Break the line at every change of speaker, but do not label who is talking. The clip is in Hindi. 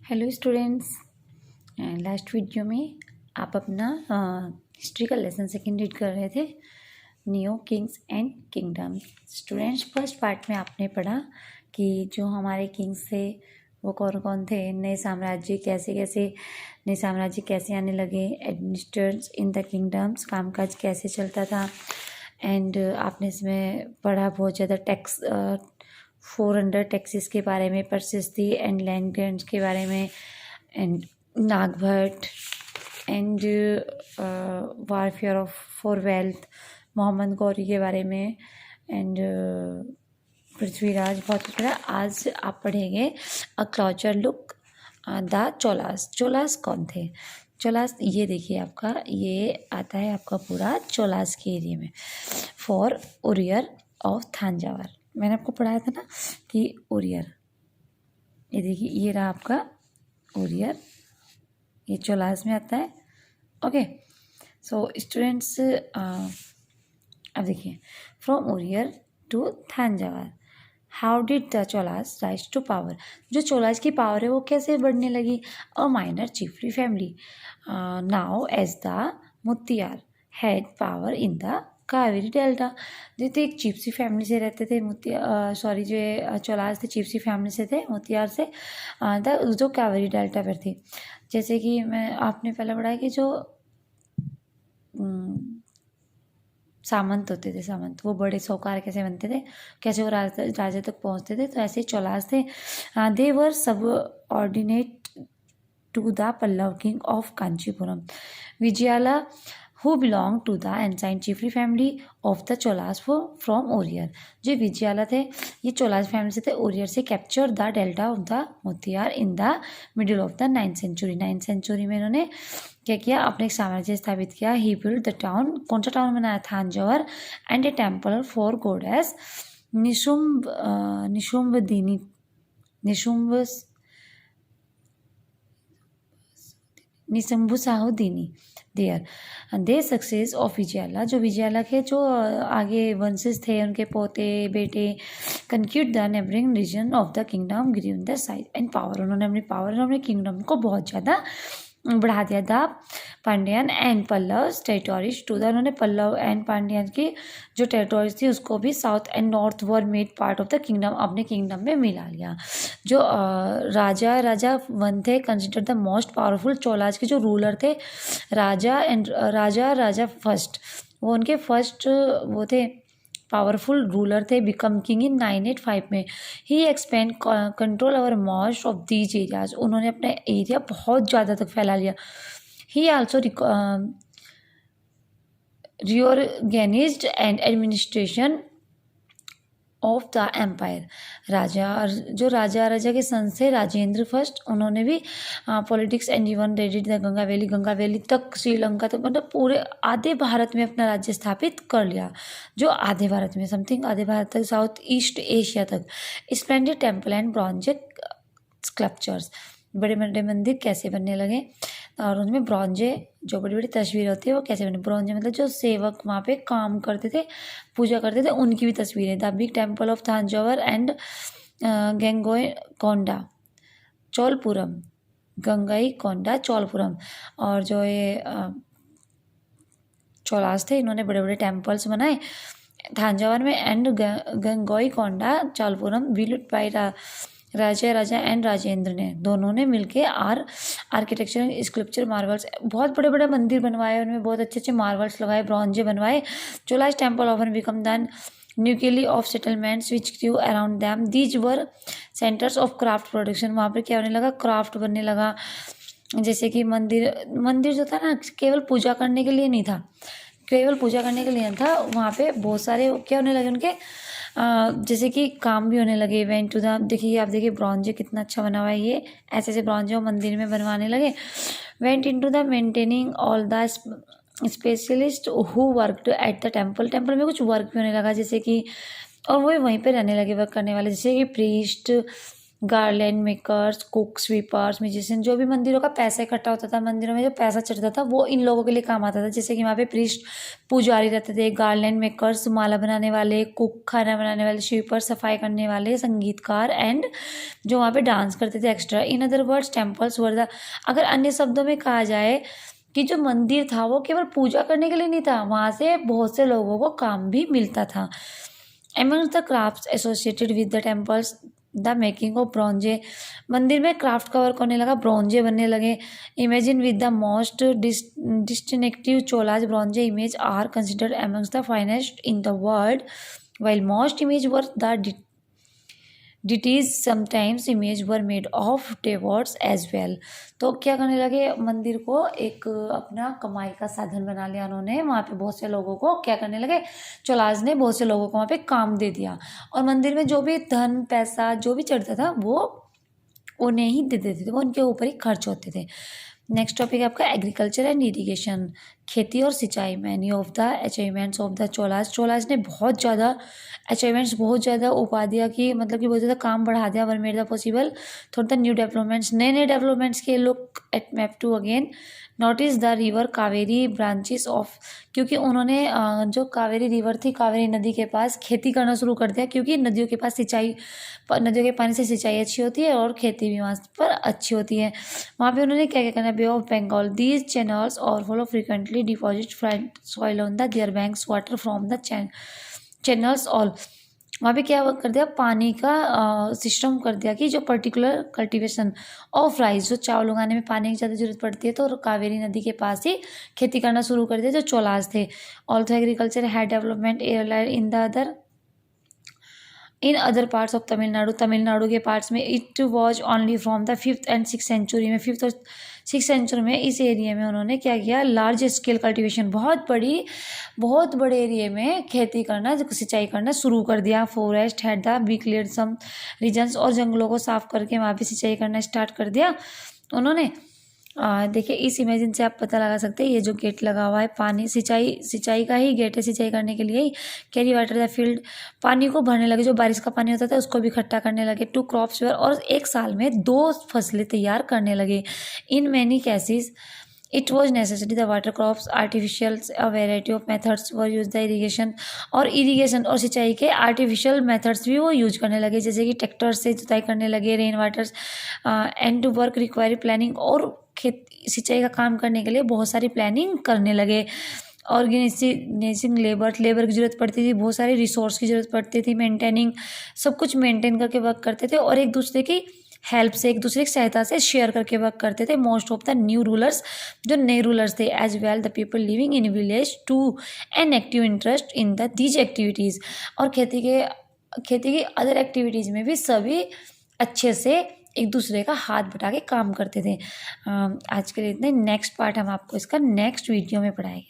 Hello students. लास्ट वीडियो में आप अपना हिस्ट्री का लेसन सेकंड रीड कर रहे थे, new Kings and kingdom. Students, first part में आपने पढ़ा कि जो हमारे किंग्स थे वो कौन कौन थे, नए साम्राज्य कैसे आने लगे, एडमिनिस्ट्रेटर्स इन द किंगडम्स, कामकाज कैसे चलता था। एंड आपने इसमें पढ़ा बहुत ज़्यादा टैक्स 400 टैक्सेस के बारे में, प्रशस्ति एंड लैंड ग्रांट्स के बारे में, and Nagabhata and warfare of for wealth, Mohammad Ghori के बारे में, एंड पृथ्वीराज। बहुत कुछ पढ़ा। आज आप पढ़ेंगे a closer look the Cholas. Cholas कौन थे? चोलास ये देखिए, आपका ये आता है आपका पूरा चोलास के एरिया में। फॉर ओरियर ऑफ थांजावर, मैंने आपको पढ़ाया था ना कि ओरियर, ये देखिए ये रहा आपका ओरियर, ये चोलास में आता है। ओके, सो स्टूडेंट्स अब देखिए, from Uraiyur to Thanjavur, how did the Cholas rise to power. जो चोलास की पावर है वो कैसे बढ़ने लगी? A minor chiefly family now as the Muttaraiyar had power in the Kaveri delta. जो थे एक चिप्सी फैमिली से रहते थे, जो चोलास थे चिप्सी फैमिली से थे, मुत्तियार से, जो कावेरी डेल्टा पर थी। जैसे कि आपने पहले पढ़ा है कि जो सामंत होते थे, सामंत वो बड़े साहूकार कैसे बनते थे, कैसे वो राजा तक पहुंचते थे, तो ऐसे ही चोलास थे। They were subordinate to the Pallava king of Kanchipuram. Vijayalaya who belonged to the ancient chiefly family of the Cholas from Orier। जो विजयाला थे ये चोलास फैमिली से थे, ओरियर से। Capture the delta of the Muttaraiyar in the middle of the 9th century. 9th century में इन्होंने क्या किया? अपने एक साम्राज्य स्थापित किया। ही बिल्ड द टाउन, कौन सा टाउन बनाया? Thanjavur. And a temple for goddess Nishumbhasudini, Nishumbhasudini there. The successors of Vijayalaya, जो विजयाला के जो आगे वंशज थे, उनके पोते बेटे, conquered the neighbouring region of the kingdom grew in the size and power. उन्होंने अपनी पावर और अपने किंगडम को बहुत ज़्यादा बढ़ा दिया। The Pandyan and Pallava territories to the, उन्होंने पल्लव एंड पांड्यन की जो टेरिटोरीज थी उसको भी south and north were made part of the kingdom, अपने किंगडम में मिला लिया। जो राजा वन थे, consider the most powerful. Cholas के जो रूलर थे, राजा फर्स्ट, वो उनके फर्स्ट वो थे, पावरफुल रूलर थे। बिकम किंग इन 985 में। He expand control over most of these areas, उन्होंने अपने एरिया बहुत ज़्यादा तक फैला लिया। He also reorganized and administration of the empire. राजा के सन से राजेंद्र फर्स्ट, उन्होंने भी politics and even raided the Ganga valley तक, श्रीलंका तक, मतलब पूरे आधे भारत में अपना राज्य स्थापित कर लिया। जो आधे भारत में, समथिंग आधे भारत तक, साउथ ईस्ट एशिया तक। Splendid temple and bronze sculptures, बड़े बड़े मंदिर कैसे बनने लगे, और उनमें ब्रॉन्जे जो बड़ी बड़ी तस्वीरें होती है वो कैसे बने। ब्रॉन्जे मतलब जो सेवक वहाँ पे काम करते थे, पूजा करते थे, उनकी भी तस्वीरें। The big temple of Thanjavur and Gangaikonda Cholapuram, Gangaikonda Cholapuram. और जो ये चोलास थे, इन्होंने बड़े बड़े टेम्पल्स बनाए थांजावर में। And Gangaikonda Cholapuram build by Raja and Rajendra ने, दोनों ने मिलके आर्किटेक्चर, स्कल्पचर, मार्बल्स, बहुत बड़े बड़े मंदिर बनवाए, उनमें बहुत अच्छे अच्छे मार्बल्स लगाए, ब्रॉन्जे बनवाए। Cholas temple often become than nucleus of settlements which grew around them. These were centres of craft production. वहाँ पर क्या होने लगा? क्राफ्ट बनने लगा। जैसे कि मंदिर जो था ना, केवल पूजा करने के लिए नहीं था, वहाँ पे बहुत सारे क्या होने लगे उनके, जैसे कि काम भी होने लगे। वेंट टू द, देखिए आप देखिए ब्रॉन्जे कितना अच्छा बना हुआ है, ये ऐसे ऐसे ब्रॉन्जे वो मंदिर में बनवाने लगे। Went into the maintaining all the specialist who worked at the temple में कुछ वर्क भी होने लगा, जैसे कि, और वो वहीं पे रहने लगे वर्क करने वाले, जैसे कि priest, garland makers, cook, sweepers, musician, जो भी मंदिरों का पैसा इकट्ठा होता था, मंदिरों में जो पैसा चढ़ता था वो इन लोगों के लिए काम आता था। जैसे कि वहाँ पे प्रीस्ट पुजारी रहते थे, गार्लैंड मेकर्स माला बनाने वाले, कुक खाना बनाने वाले, स्वीपर सफाई करने वाले, संगीतकार, एंड जो वहाँ पे डांस करते थे extra. In other words temples were the, अगर अन्य शब्दों में कहा जाए कि जो मंदिर था वो केवल पूजा करने के लिए नहीं था, वहाँ से बहुत से लोगों को काम भी मिलता था। Amongst the crafts associated with the temples, the making of bronze, मंदिर में क्राफ्ट का वर्क होने लगा, ब्रॉन्जे बनने लगे। Imagine with the most distinctive Cholas bronze image are considered amongst the finest in the world, while most images were the deities, sometimes images were made of devotees as well। तो क्या करने लगे, मंदिर को एक अपना कमाई का साधन बना लिया उन्होंने। वहाँ पे बहुत से लोगों को क्या करने लगे, चोलाज ने बहुत से लोगों को वहाँ पे काम दे दिया, और मंदिर में जो भी धन पैसा जो भी चढ़ता था वो उन्हें ही दे देते थे, वो उनके ऊपर ही खर्च होते थे। नेक्स्ट टॉपिक है आपका एग्रीकल्चर एंड इरीगेशन, खेती और सिंचाई। Many of the achievements of the Cholas ने बहुत ज़्यादा अचीवमेंट्स, बहुत ज़्यादा उपाधियाँ की, मतलब कि बहुत ज़्यादा काम बढ़ा दिया। वर मेड द पॉसिबल थोड़ा न्यू डेवलपमेंट्स, नए नए डेवलपमेंट्स के। Look at map two again, notice the river Kaveri branches of, क्योंकि उन्होंने जो कावेरी रिवर थी, कावेरी नदी के पास खेती करना शुरू कर दिया, क्योंकि नदियों के पास सिंचाई, नदियों के पानी से सिंचाई अच्छी होती है और खेती भी वहाँ पर अच्छी होती है। वहाँ पे उन्होंने क्या क्या करना, bay of Bengal, these channels overflow frequently deposit fertile soil on the their banks, water from the channels all. वहाँ पे क्या कर दिया, पानी का सिस्टम कर दिया कि जो पर्टिकुलर कल्टीवेशन ऑफ राइस, जो चावल उगाने में पानी की ज़्यादा जरूरत पड़ती है, तो कावेरी नदी के पास ही खेती करना शुरू कर दिया जो चोलाज थे। Also agriculture had development in other parts of Tamil Nadu, Tamil Nadu के पार्ट्स में it was only from the 5th and 6th century में, 5th और 6th सेंचुरी में इस एरिया में उन्होंने क्या किया, लार्ज स्केल कल्टीवेशन, बहुत बड़े एरिया में खेती करना, सिंचाई करना शुरू कर दिया। Forest had the be clear some regions, और जंगलों को साफ करके वहाँ पे सिंचाई करना स्टार्ट कर दिया उन्होंने। देखिए इस इमेजिन से आप पता लगा सकते हैं, ये जो गेट लगा हुआ है, पानी सिंचाई का ही गेट है, सिंचाई करने के लिए ही। कैरी वाटर द फील्ड, पानी को भरने लगे, जो बारिश का पानी होता था उसको भी इकट्ठा करने लगे। 2 क्रॉप्स वेयर, और एक साल में 2 फसलें तैयार करने लगे। In many cases it was necessary the water crops artificial, a variety of methods were use the irrigation, और इरीगेशन और सिंचाई के आर्टिफिशियल मेथड्स भी वो यूज करने लगे, जैसे कि ट्रैक्टर से जुताई करने लगे, rain waters and to work require planning, और सिंचाई का काम करने के लिए बहुत सारी प्लानिंग करने लगे। ऑर्गेनाइजिंग लेबर की ज़रूरत पड़ती थी, बहुत सारे रिसोर्स की ज़रूरत पड़ती थी, मेंटेनिंग, सब कुछ मेंटेन करके वर्क करते थे, और एक दूसरे की हेल्प से, एक दूसरे की सहायता से शेयर करके वर्क करते थे। Most of the new rulers, जो नए रूलर्स थे, as well the people living in village to an active interest in the these activities, और खेती की अदर एक्टिविटीज़ में भी सभी अच्छे से एक दूसरे का हाथ बटा के काम करते थे। आज के लिए इतने, नेक्स्ट पार्ट हम आपको इसका नेक्स्ट वीडियो में पढ़ाएंगे।